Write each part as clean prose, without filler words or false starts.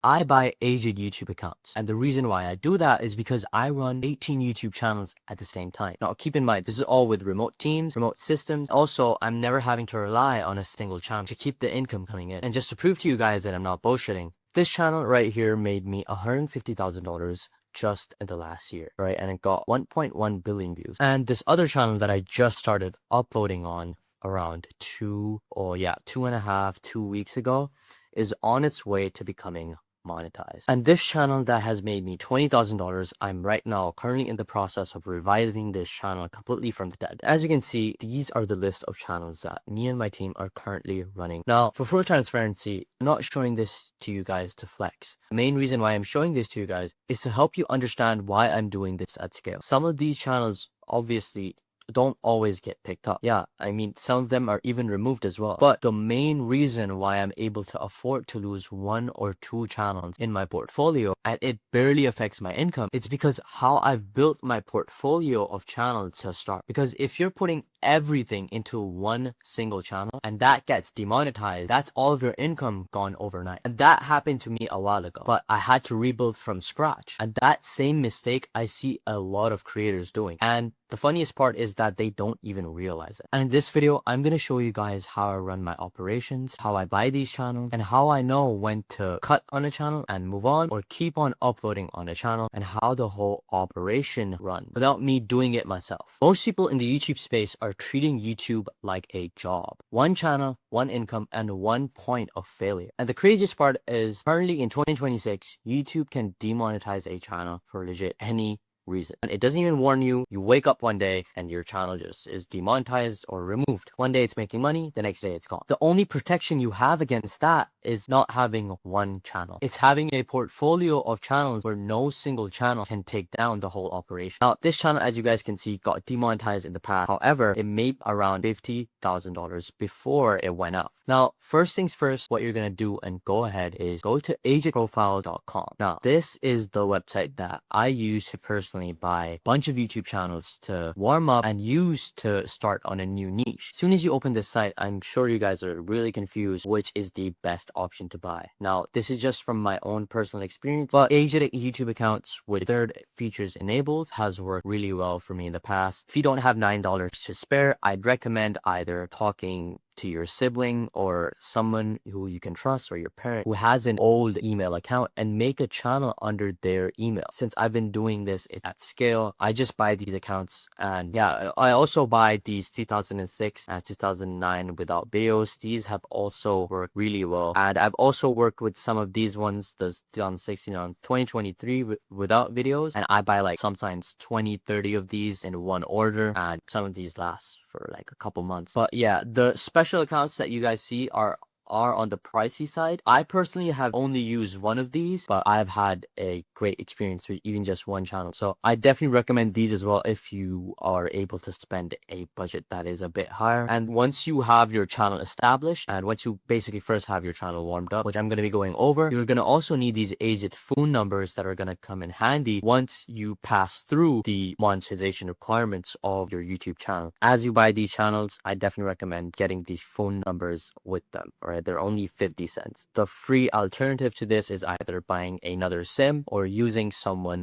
I buy aged YouTube accounts. And the reason why I do that is because I run 18 YouTube channels at the same time. Now, keep in mind, this is all with remote teams, remote systems. Also, I'm never having to rely on a single channel to keep the income coming in. And just to prove to you guys that I'm not bullshitting, this channel right here made me $150,000 just in the last year, right? And it got 1.1 billion views. And this other channel that I just started uploading on around 2.5 2 weeks ago is on its way to becoming monetized. And this channel that has made me $20,000, I'm right now currently in the process of reviving this channel completely from the dead. As you can see, these are the list of channels that me and my team are currently running. Now, for full transparency, I'm not showing this to you guys to flex. The main reason why I'm showing this to you guys is to help you understand why I'm doing this at scale. Some of these channels obviously don't always get picked up. Yeah, I mean, some of them are even removed as well. But the main reason why I'm able to afford to lose 1 or 2 channels in my portfolio and it barely affects my income, it's because how I've built my portfolio of channels to start. Because if you're putting everything into one single channel and that gets demonetized, that's all of your income gone overnight. And that happened to me a while ago, but I had to rebuild from scratch. And that same mistake I see a lot of creators doing. And the funniest part is that they don't even realize it. And in this video, I'm going to show you guys how I run my operations, how I buy these channels, and how I know when to cut on a channel and move on or keep on uploading on a channel, and how the whole operation runs without me doing it myself. Most people in the YouTube space are treating YouTube like a job. One channel, one income, and one point of failure. And the craziest part is currently in 2026, YouTube can demonetize a channel for legit any reason. And it doesn't even warn you. You wake up one day and your channel just is demonetized or removed. One day it's making money, the next day it's gone. The only protection you have against that is not having one channel. It's having a portfolio of channels where no single channel can take down the whole operation. Now, this channel, as you guys can see, got demonetized in the past. However, it made around $50,000 before it went out. Now, first things first, what you're going to do and go ahead is go to agentprofiles.com. Now, this is the website that I use to personally buy a bunch of YouTube channels to warm up and use to start on a new niche. As soon as you open this site, I'm sure you guys are really confused which is the best option to buy. Now, this is just from my own personal experience, but agent YouTube accounts with third features enabled has worked really well for me in the past. If you don't have $9 to spare, I'd recommend either talking to your sibling or someone who you can trust, or your parent who has an old email account, and make a channel under their email. Since I've been doing this at scale, I just buy these accounts. And yeah, I also buy these 2006 and 2009 without videos. These have also worked really well. And I've also worked with some of these ones, the 2016 on 2023 without videos. And I buy like sometimes 20-30 of these in one order, and some of these last for like a couple months. But yeah, the special accounts that you guys see are on the pricey side. I personally have only used one of these, but I've had a great experience with even just one channel. So I definitely recommend these as well if you are able to spend a budget that is a bit higher. And once you have your channel established, and once you basically first have your channel warmed up, which I'm going to be going over, you're going to also need these agent phone numbers that are going to come in handy once you pass through the monetization requirements of your YouTube channel. As you buy these channels, I definitely recommend getting the phone numbers with them, right? They're only 50 cents. The free alternative to this is either buying another SIM or using someone,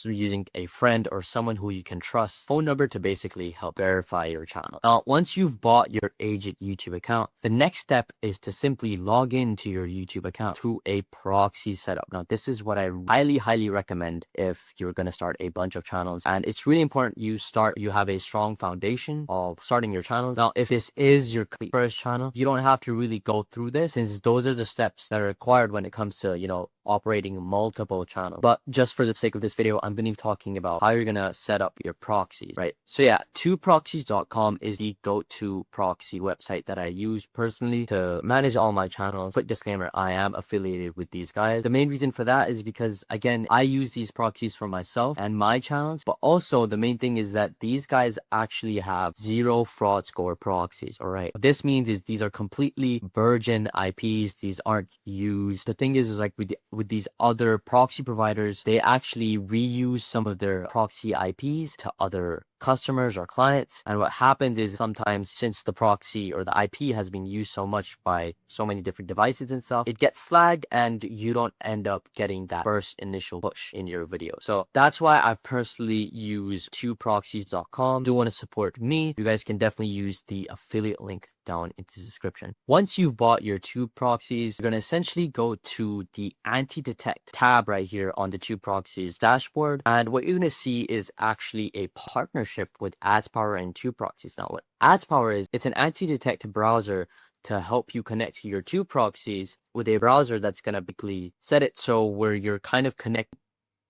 using a friend or someone who you can trust phone number to basically help verify your channel. Now, once you've bought your agent YouTube account, the next step is to simply log into your YouTube account through a proxy setup. Now, this is what I highly recommend if you're going to start a bunch of channels. And it's really important you have a strong foundation of starting your channel. Now, if this is your first channel, you don't have to really go through this, since those are the steps that are required when it comes to, operating multiple channels. But just for the sake of this video, I'm going to be talking about how you're going to set up your proxies, right? So yeah, 2proxies.com is the go-to proxy website that I use personally to manage all my channels. Quick disclaimer, I am affiliated with these guys. The main reason for that is because, again, I use these proxies for myself and my channels, but also the main thing is that these guys actually have 0 fraud score proxies, all right? What this means is these are completely virgin origin IPs. These aren't used. The thing is like with these other proxy providers, they actually reuse some of their proxy IPs to other customers or clients. And what happens is sometimes, since the proxy or the IP has been used so much by so many different devices and stuff, it gets flagged and you don't end up getting that first initial push in your video. So that's why I personally use tubeproxies.com. Do you want to support me? You guys can definitely use the affiliate link down in the description. Once you've bought your tube proxies, you're going to essentially go to the anti-detect tab right here on the tube proxies dashboard, and what you're going to see is actually a partnership with AdsPower and tube proxies. Now what AdsPower is, it's an anti-detect browser to help you connect to your tube proxies with a browser that's going to basically set it so where you're kind of connected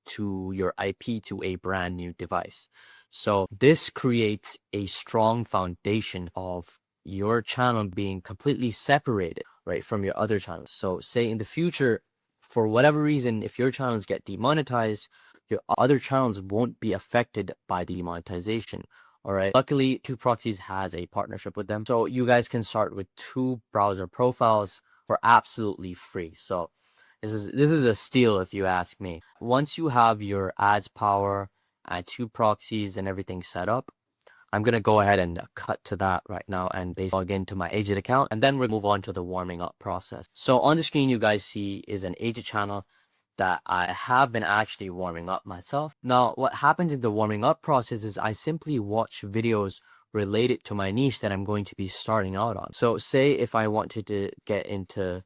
to your IP to a brand new device. So this creates a strong foundation of your channel being completely separated, right, from your other channels. So say in the future, for whatever reason, if your channels get demonetized, your other channels won't be affected by the demonetization. All right. Luckily, Tube Proxies has a partnership with them. So you guys can start with 2 browser profiles for absolutely free. So this is a steal if you ask me. Once you have your AdsPower and Tube Proxies and everything set up, I'm going to go ahead and cut to that right now and basically log into my Agent account, and then we'll move on to the warming up process. So on the screen you guys see is an Agent channel that I have been actually warming up myself. Now what happens in the warming up process is I simply watch videos related to my niche that I'm going to be starting out on. So say if I wanted to get into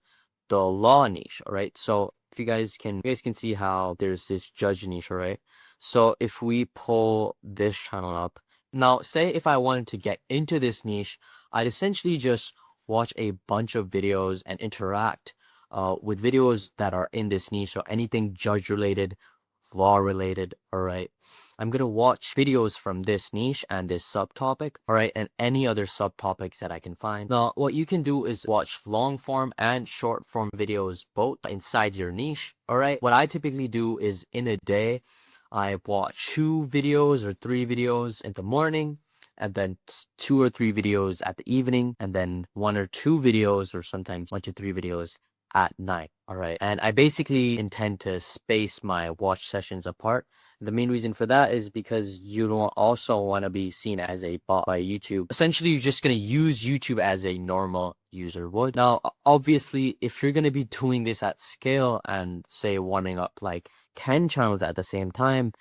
the law niche, all right? So if you guys can see how there's this judge niche, all right? So if we pull this channel up, now say if I wanted to get into this niche, I'd essentially just watch a bunch of videos and interact with videos that are in this niche. So anything judge related, law related, all right? I'm gonna watch videos from this niche and this subtopic, all right, and any other subtopics that I can find. Now what you can do is watch long form and short form videos both inside your niche, all right? What I typically do is in a day I watch 2 videos or 3 videos in the morning, and then 2 or 3 videos at the evening, and then 1 or 2 videos or sometimes 1 to 3 videos at night. All right. And I basically intend to space my watch sessions apart. The main reason for that is because you don't also want to be seen as a bot by YouTube. Essentially, you're just going to use YouTube as a normal user would. Now, obviously, if you're going to be doing this at scale and say warming up like 10 channels at the same time,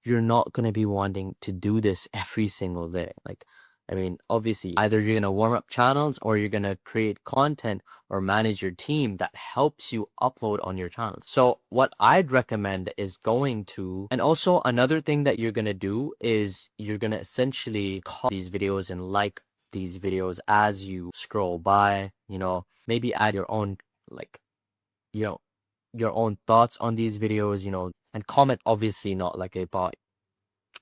you're not going to be wanting to do this every single day. Like, I mean, obviously, either you're going to warm up channels or you're going to create content or manage your team that helps you upload on your channels. So what I'd recommend is going to, and also another thing that you're going to do is you're going to essentially call these videos and like these videos as you scroll by, you know, maybe add your own, like, you know, your own thoughts on these videos, you know, and comment, obviously not like a bot,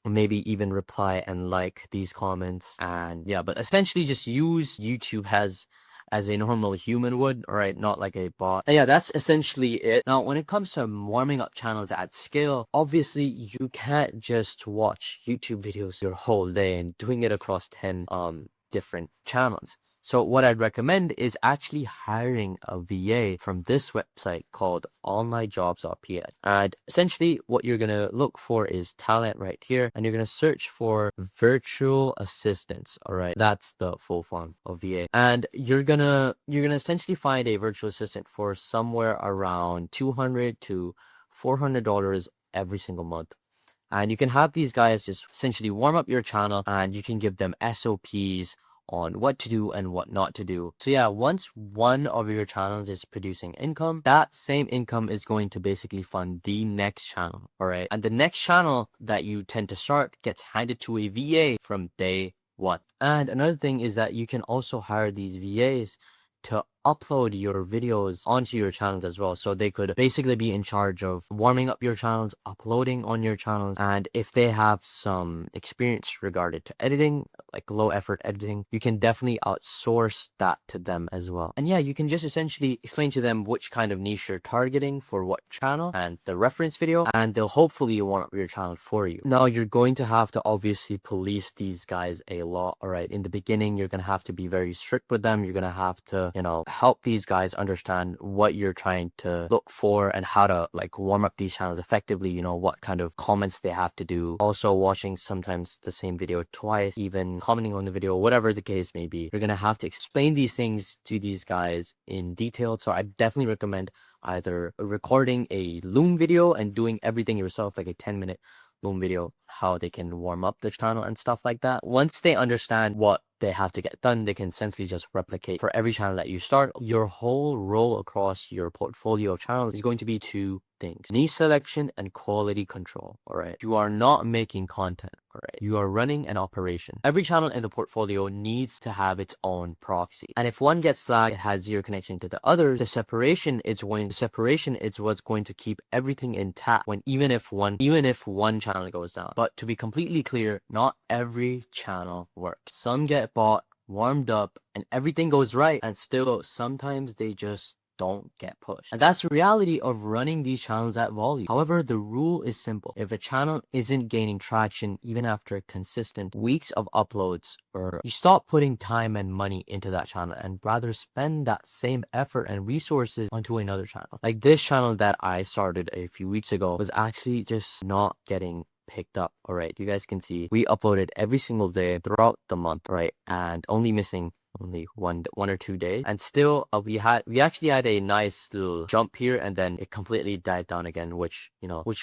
or maybe even reply and like these comments. And yeah, but essentially just use YouTube as a normal human would, all right, not like a bot. And yeah, that's essentially it. Now when it comes to warming up channels at scale, obviously you can't just watch YouTube videos your whole day and doing it across 10 different channels. So what I'd recommend is actually hiring a VA from this website called onlinejobs.pl. And essentially what you're going to look for is talent right here. And you're going to search for virtual assistants. All right. That's the full form of VA. And you're going to essentially find a virtual assistant for somewhere around $200 to $400 every single month. And you can have these guys just essentially warm up your channel, and you can give them SOPs on what to do and what not to do. So yeah, once one of your channels is producing income, that same income is going to basically fund the next channel, all right? And the next channel that you tend to start gets handed to a VA from day one. And another thing is that you can also hire these VAs to upload your videos onto your channels as well. So they could basically be in charge of warming up your channels, uploading on your channels, and if they have some experience regarding to editing, like low effort editing, you can definitely outsource that to them as well. And yeah, you can just essentially explain to them which kind of niche you're targeting for what channel and the reference video, and they'll hopefully warm up your channel for you. Now you're going to have to obviously police these guys a lot, all right? In the beginning, you're going to have to be very strict with them. You're going to have to, you know, help these guys understand what you're trying to look for and how to like warm up these channels effectively, you know, what kind of comments they have to do. Also watching sometimes the same video twice, even commenting on the video, whatever the case may be. You're gonna have to explain these things to these guys in detail. So I definitely recommend either recording a Loom video and doing everything yourself, like a 10-minute Loom video, how they can warm up the channel and stuff like that. Once they understand what they have to get done, they can essentially just replicate for every channel that you start. Your whole role across your portfolio of channels is going to be two things: niche selection and quality control. All right, you are not making content. All right, you are running an operation. Every channel in the portfolio needs to have its own proxy, and if one gets flagged, it has zero connection to the others. The separation is what's going to keep everything intact when even if one channel goes down. But to be completely clear, not every channel works. Some get bought, warmed up, and everything goes right, and still sometimes they just don't get pushed. And that's the reality of running these channels at volume. However, the rule is simple: if a channel isn't gaining traction even after consistent weeks of uploads, or you stop putting time and money into that channel and rather spend that same effort and resources onto another channel. Like this channel that I started a few weeks ago was actually just not getting picked up. All right, you guys can see we uploaded every single day throughout the month, right, and only missing one or 2 days, and still we actually had a nice little jump here, and then it completely died down again, which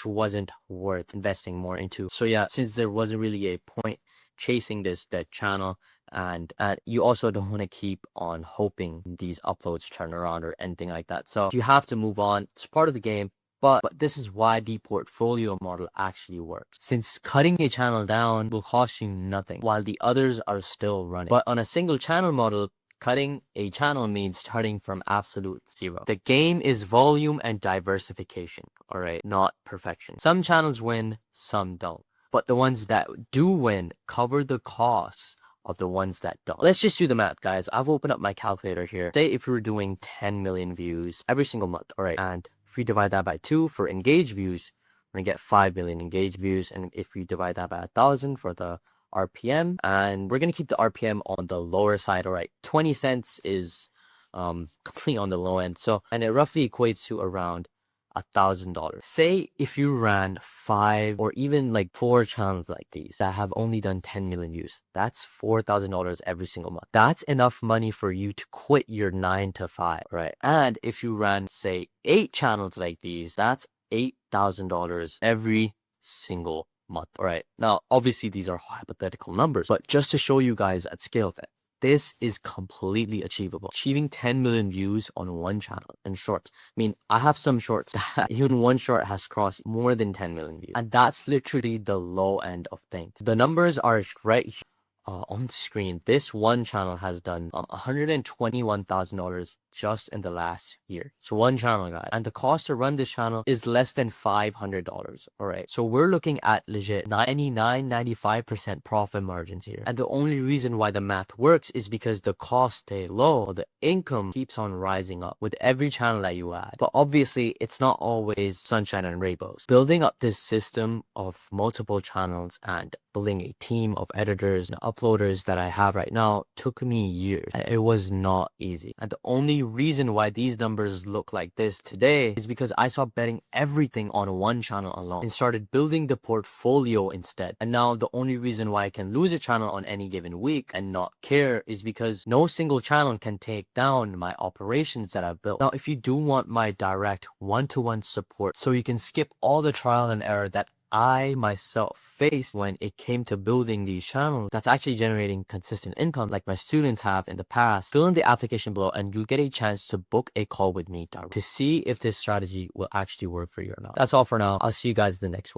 wasn't worth investing more into. So yeah, since there wasn't really a point chasing this dead channel, and you also don't want to keep on hoping these uploads turn around or anything like that, so you have to move on. It's part of the game. But this is why the portfolio model actually works, since cutting a channel down will cost you nothing while the others are still running. But on a single channel model, cutting a channel means starting from absolute zero. The game is volume and diversification, all right, not perfection. Some channels win, some don't. But the ones that do win cover the costs of the ones that don't. Let's just do the math, guys. I've opened up my calculator here. Say if we're doing 10 million views every single month, all right, and if we divide that by 2 for engaged views, we're gonna get 5 million engaged views. And if we divide that by 1,000 for the RPM, and we're gonna keep the RPM on the lower side, all right, 20 cents is completely on the low end. So, and it roughly equates to around $1,000. Say if you ran 5 or even like 4 channels like these that have only done 10 million views, that's $4,000 every single month. That's enough money for you to quit your 9 to 5, right? And if you ran, say, 8 channels like these, that's $8,000 every single month. All right, now obviously these are hypothetical numbers, but just to show you guys at scale that this is completely achievable. Achieving 10 million views on one channel and shorts. I mean, I have some shorts that even one short has crossed more than 10 million views. And that's literally the low end of things. The numbers are right here on the screen. This one channel has done $121,000 just in the last year. So one channel, guys, and the cost to run this channel is less than $500. All right, so we're looking at legit 95% profit margins here. And the only reason why the math works is because the costs stay low, the income keeps on rising up with every channel that you add. But obviously it's not always sunshine and rainbows. Building up this system of multiple channels and building a team of editors and uploaders that I have right now took me years. It was not easy. And the only reason why these numbers look like this today is because I stopped betting everything on one channel alone and started building the portfolio instead. And now the only reason why I can lose a channel on any given week and not care is because no single channel can take down my operations that I've built. Now, if you do want my direct one-to-one support so you can skip all the trial and error that I myself faced when it came to building these channels that's actually generating consistent income like my students have in the past, fill in the application below and you'll get a chance to book a call with me to see if this strategy will actually work for you or not. That's all for now. I'll see you guys in the next one.